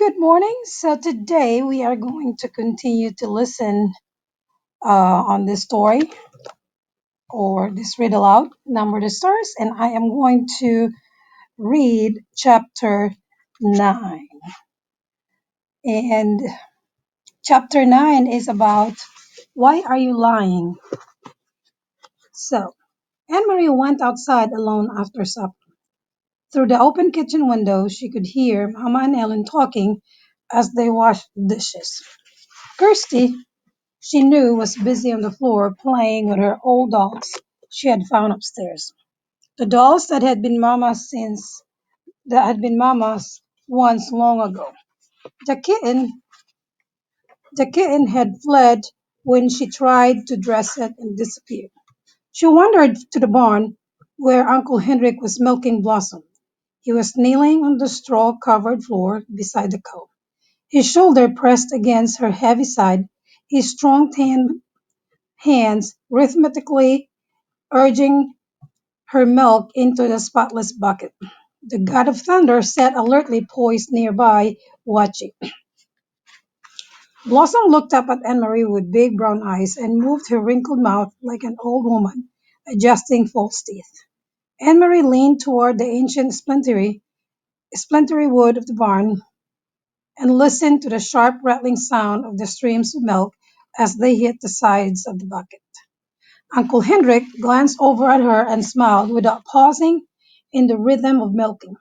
Good morning. So today we are going to continue to listen on this story or this read aloud, Number the Stars, and I am going to read chapter 9. And chapter 9 is about why are you lying? So Anne Marie went outside alone after supper. Through the open kitchen window, she could hear Mama and Ellen talking as they washed dishes. Kirsty, she knew was busy on the floor playing with her old dolls she had found upstairs. The dolls that had been Mama's once long ago. The kitten the kitten had fled when she tried to dress it and disappeared. She wandered to the barn where Uncle Henrik was milking Blossom. He was kneeling on the straw covered floor beside the cow, his shoulder pressed against her heavy side, his strong tan hands rhythmically urging her milk into the spotless bucket. The god of thunder sat alertly poised nearby, watching. Blossom looked up at Anne-Marie with big brown eyes and moved her wrinkled mouth like an old woman adjusting false teeth. Anne-Marie leaned toward the ancient splintery wood of the barn and listened to the sharp rattling sound of the streams of milk as they hit the sides of the bucket. Uncle Hendrik glanced over at her and smiled without pausing in the rhythm of milking.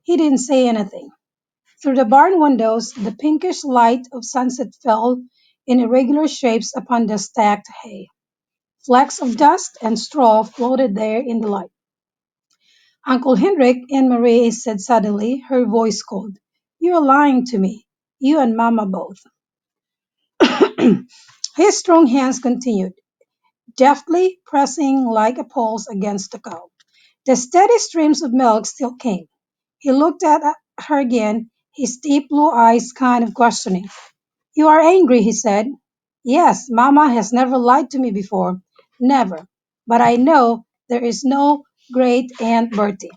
He didn't say anything. Through the barn windows, the pinkish light of sunset fell in irregular shapes upon the stacked hay. Flecks of dust and straw floated there in the light. Uncle Hendrik, Anne Marie said suddenly, her voice cold. You're lying to me. You and Mama both. His strong hands continued, deftly pressing like a pulse against the cow. The steady streams of milk still came. He looked at her again, his deep blue eyes kind of questioning. You are angry, he said. Yes, Mama has never lied to me before. Never. But I know there is no great Aunt Bertie.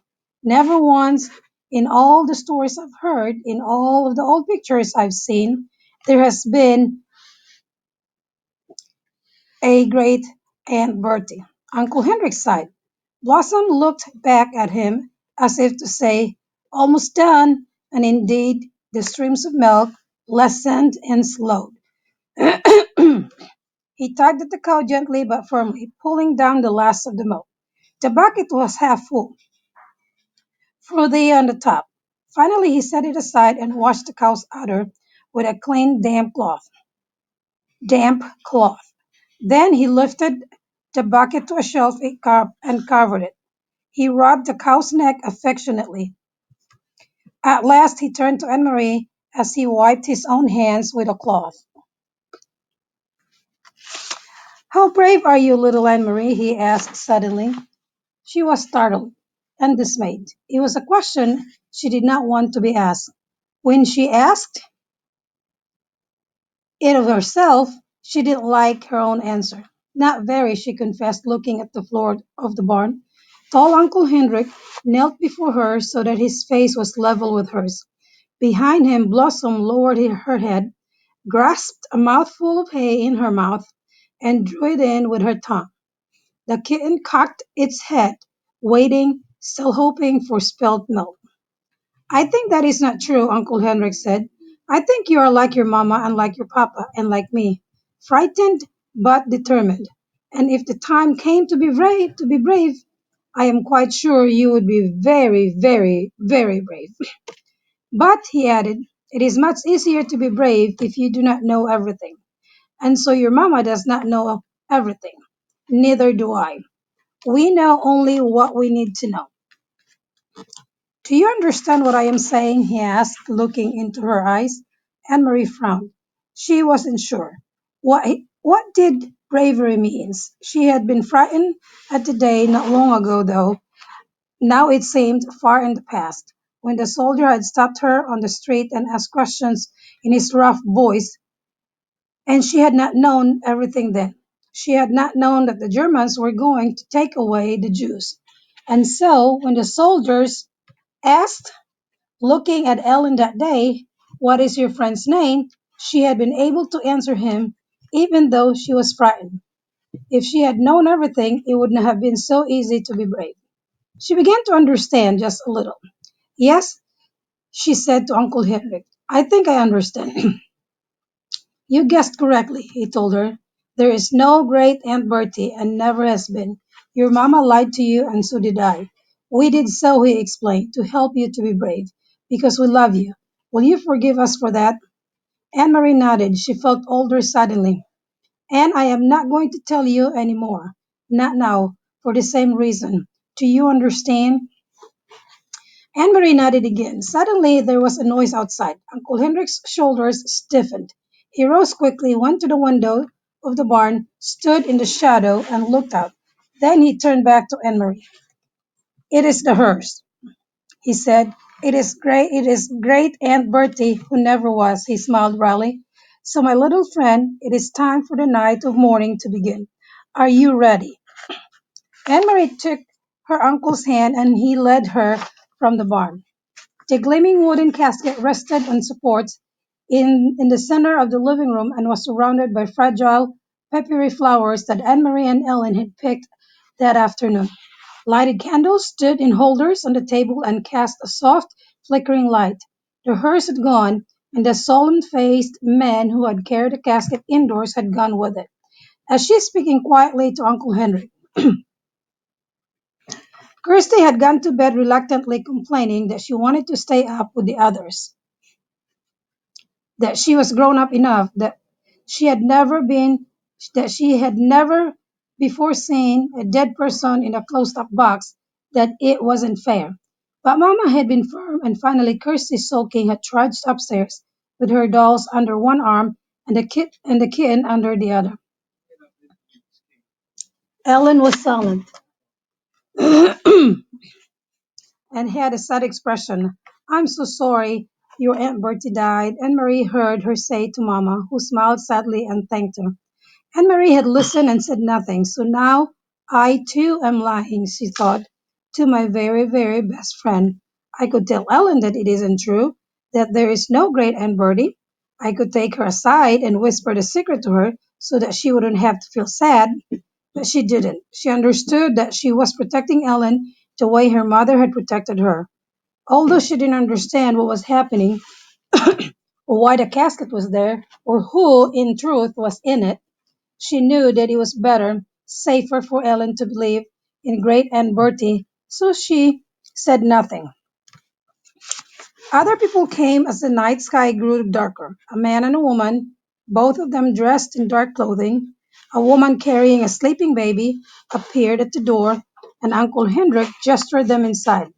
Never once in all the stories I've heard, in all of the old pictures I've seen, there has been a great Aunt Bertie. Uncle Henrik sighed. Blossom looked back at him as if to say, almost done, and indeed the streams of milk lessened and slowed. He tugged at the cow gently but firmly, pulling down the last of the milk. The bucket was half full, frothy on the top. Finally, he set it aside and washed the cow's udder with a clean, damp cloth. Then he lifted the bucket to a shelf and covered it. He rubbed the cow's neck affectionately. At last he turned to Anne-Marie as he wiped his own hands with a cloth. How brave are you, little Anne-Marie? He asked suddenly. She was startled and dismayed. It was a question she did not want to be asked. When she asked it of herself, she didn't like her own answer. Not very, she confessed, looking at the floor of the barn. Tall Uncle Hendrik knelt before her so that his face was level with hers. Behind him, Blossom lowered her head, grasped a mouthful of hay in her mouth, and drew it in with her tongue. The kitten cocked its head, waiting, still hoping for spilt milk. I think that is not true, Uncle Henrik said. I think you are like your mama and like your papa and like me, frightened but determined. And if the time came to be brave, I am quite sure you would be very, very, very brave. But, he added, it is much easier to be brave if you do not know everything. And so your mama does not know everything. Neither do I. We know only what we need to know. Do you understand what I am saying? He asked, looking into her eyes. Anne Marie frowned. She wasn't sure. What did bravery means? She had been frightened at the day not long ago, though. Now it seemed far in the past, when the soldier had stopped her on the street and asked questions in his rough voice, and she had not known everything then. She had not known that the Germans were going to take away the Jews. And so, when the soldiers asked, looking at Ellen that day, "What is your friend's name?" she had been able to answer him, even though she was frightened. If she had known everything, it wouldn't have been so easy to be brave. She began to understand just a little. "Yes," she said to Uncle Henrik, "I think I understand." "You guessed correctly," he told her. "There is no great Aunt Bertie and never has been. Your mama lied to you and so did I. We did so," he explained, "to help you to be brave, because we love you. Will you forgive us for that?" Anne Marie nodded. She felt older suddenly. "And I am not going to tell you any more. Not now, for the same reason. Do you understand?" Anne Marie nodded again. Suddenly there was a noise outside. Uncle Henrik's shoulders stiffened. He rose quickly, went to the window of the barn, stood in the shadow, and looked out. Then he turned back to Anne Marie. "It is the hearse," he said. It is great Aunt Bertie who never was," he smiled wryly. "So, my little friend, it is time for the night of mourning to begin. Are you ready?" Anne Marie took her uncle's hand and he led her from the barn. The gleaming wooden casket rested on supports in the center of the living room and was surrounded by fragile, peppery flowers that Anne Marie and Ellen had picked that afternoon. Lighted candles stood in holders on the table and cast a soft, flickering light. The hearse had gone, and the solemn-faced man who had carried the casket indoors had gone with it. As she speaking quietly to Uncle Henry, Kirsty had gone to bed reluctantly, complaining that she wanted to stay up with the others, that she was grown up enough, she had never been that she had never before seen a dead person in a closed up box, that it wasn't fair. But Mama had been firm, and finally Kirsty, sulking, had trudged upstairs with her dolls under one arm and the kitten under the other. Ellen was silent and had a sad expression. "I'm so sorry your Aunt Bertie died," and Marie heard her say to Mama, who smiled sadly and thanked her. Anne Marie had listened and said nothing, so now I too am lying, she thought, to my very, very best friend. I could tell Ellen that it isn't true, that there is no great Aunt Bertie. I could take her aside and whisper the secret to her so that she wouldn't have to feel sad, but she didn't. She understood that she was protecting Ellen the way her mother had protected her. Although she didn't understand what was happening, or why the casket was there, or who, in truth, was in it, she knew that it was better, safer for Ellen to believe in great Aunt Bertie, so she said nothing. Other people came as the night sky grew darker. A man and a woman, both of them dressed in dark clothing. A woman carrying a sleeping baby appeared at the door, and Uncle Hendrik gestured them inside.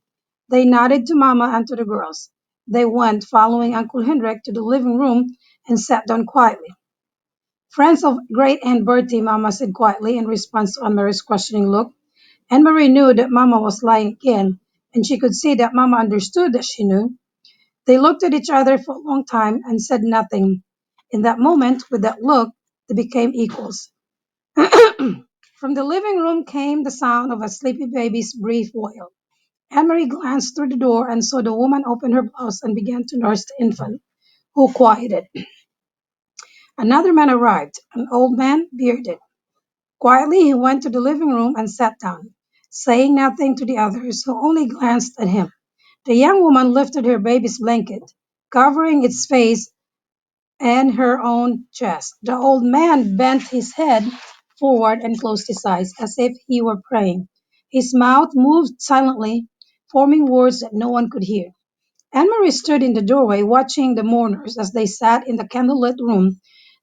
They nodded to Mama and to the girls. They went, following Uncle Hendrik, to the living room and sat down quietly. "Friends of great Aunt Bertie," Mama said quietly in response to Anne Marie's questioning look. Anne Marie knew that Mama was lying again, and she could see that Mama understood that she knew. They looked at each other for a long time and said nothing. In that moment, with that look, they became equals. From the living room came the sound of a sleepy baby's brief wail. Anne Marie glanced through the door and saw the woman open her blouse and began to nurse the infant, who quieted. Another man arrived, an old man, bearded. Quietly he went to the living room and sat down, saying nothing to the others, who only glanced at him. The young woman lifted her baby's blanket, covering its face and her own chest. The old man bent his head forward and closed his eyes, as if he were praying. His mouth moved silently, forming words that no one could hear. Anne Marie stood in the doorway watching the mourners as they sat in the candlelit room.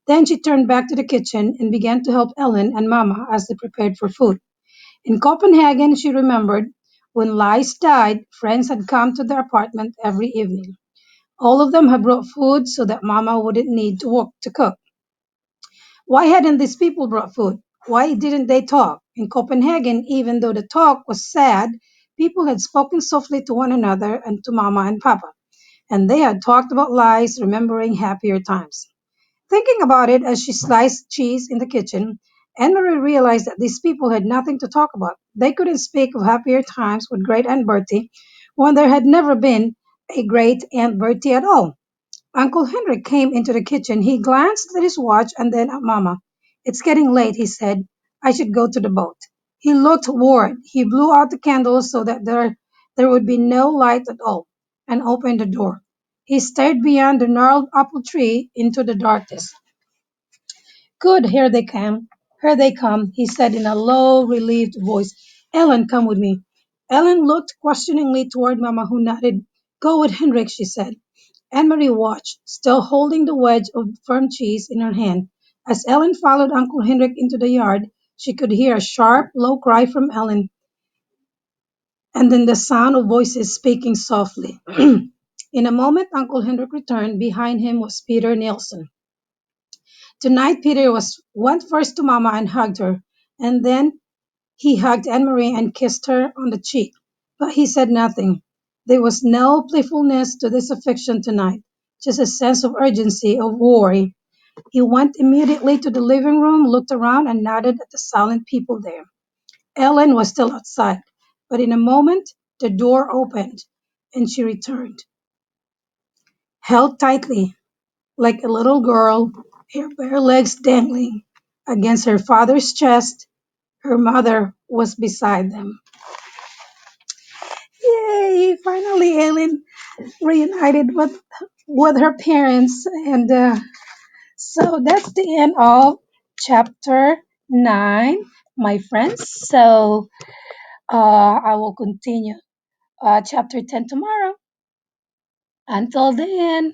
Then she turned back to the kitchen and began to help Ellen and Mama as they prepared for food. In Copenhagen, she remembered, when Lise died, friends had come to their apartment every evening. All of them had brought food so that Mama wouldn't need to work to cook. Why hadn't these people brought food? Why didn't they talk? In Copenhagen, even though the talk was sad, people had spoken softly to one another and to Mama and Papa, and they had talked about lies, remembering happier times. Thinking about it as she sliced cheese in the kitchen, Anne Marie realized that these people had nothing to talk about. They couldn't speak of happier times with great Aunt Bertie when there had never been a great Aunt Bertie at all. Uncle Henry came into the kitchen. He glanced at his watch and then at Mama. It's getting late, he said. I should go to the boat. He looked worried. He blew out the candles so that there would be no light at all and opened the door. He stared beyond the gnarled apple tree into the darkness. Good, here they come. Here they come, he said in a low, relieved voice. Ellen, come with me. Ellen looked questioningly toward Mamma, who nodded. Go with Henrik, she said. Anne-Marie watched, still holding the wedge of firm cheese in her hand. As Ellen followed Uncle Henrik into the yard, she could hear a sharp, low cry from Ellen, and then the sound of voices speaking softly. In a moment, Uncle Henrik returned. Behind him was Peter Nielsen. Tonight, Peter went first to Mama and hugged her, and then he hugged Anne-Marie and kissed her on the cheek. But he said nothing. There was no playfulness to this affection tonight, just a sense of urgency, of worry. He went immediately to the living room, looked around, and nodded at the silent people there. Ellen was still outside, but in a moment the door opened, and she returned, held tightly, like a little girl, her bare legs dangling against her father's chest. Her mother was beside them. Yay! Finally, Ellen reunited with her parents, and so that's the end of chapter 9, my friends. So I will continue chapter 10 tomorrow. Until then.